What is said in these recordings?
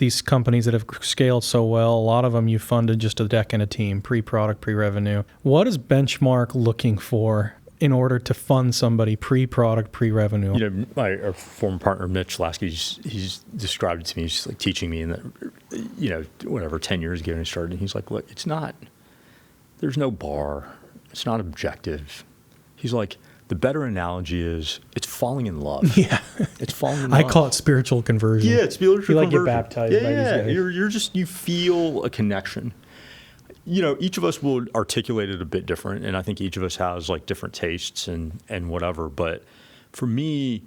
these companies that have scaled so well, a lot of them you funded just a deck and a team, pre-product, pre-revenue. What is Benchmark looking for in order to fund somebody pre-product, pre-revenue? You know, our former partner, Mitch Lasky, he's described it to me. He's like teaching me in that, you know, whatever, 10 years ago when he started. He's like, look, there's no bar. It's not objective. He's like, the better analogy is it's falling in love. Yeah. It's falling in love. I call it spiritual conversion. Yeah, it's spiritual conversion. You like get baptized by these guys. You feel a connection. You know, each of us will articulate it a bit different, and I think each of us has like different tastes and whatever. But for me,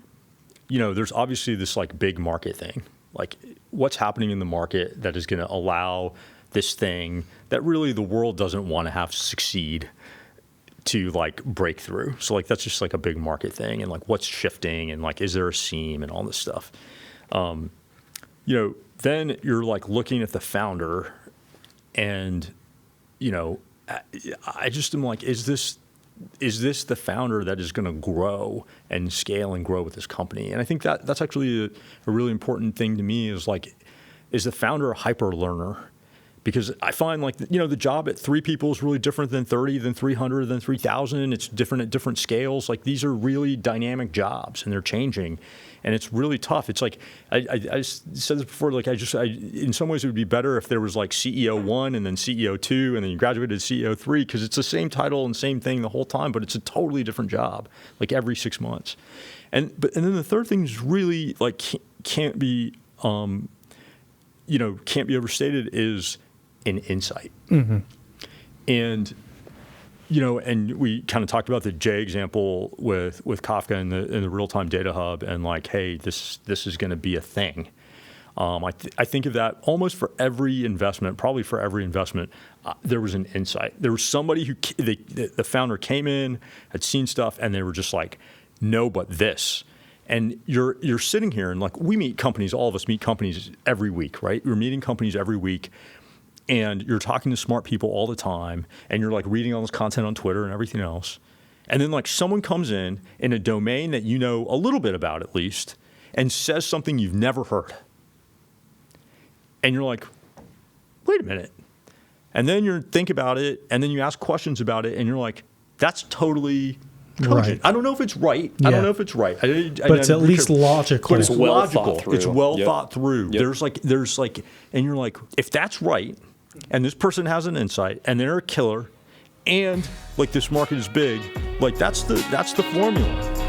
you know, there's obviously this like big market thing, like what's happening in the market that is going to allow this thing that really the world doesn't want to have succeed to like break through. So like that's just like a big market thing, and like what's shifting, and like is there a seam and all this stuff. You know, then you're like looking at the founder, and you know, I just am like, is this the founder that is going to grow and scale and grow with this company? And I think that's actually a really important thing to me is like, is the founder a hyper learner? Because I find like, you know, the job at 3 people is really different than 30, than 300, than 3,000. It's different at different scales. Like these are really dynamic jobs and they're changing. And it's really tough. It's like, I said this before, like in some ways it would be better if there was like CEO 1 and then CEO 2 and then you graduated to CEO 3 because it's the same title and same thing the whole time, but it's a totally different job, like every 6 months. And then the third thing is really like can't be overstated is an insight. Mm-hmm. And, you know, and we kind of talked about the J example with Kafka and the real-time data hub and like, hey, this is going to be a thing. I think of that almost for every investment, probably for every investment, there was an insight. There was somebody who, the founder came in, had seen stuff, and they were just like, no, but this. And you're sitting here and like, we meet companies, all of us meet companies every week, right? We're meeting companies every week. And you're talking to smart people all the time, and you're like reading all this content on Twitter and everything else. And then like someone comes in a domain that you know a little bit about at least, and says something you've never heard. And you're like, wait a minute. And then you think about it, and then you ask questions about it, and you're like, that's totally cogent. Right. I don't know if it's right. Yeah. I don't know if it's right. But it's at least logical. But it's well logical. thought through. It's well Yep. thought through. Yep. There's like, and you're like, if that's right, and this person has an insight, and they're a killer, and like this market is big, like that's the formula.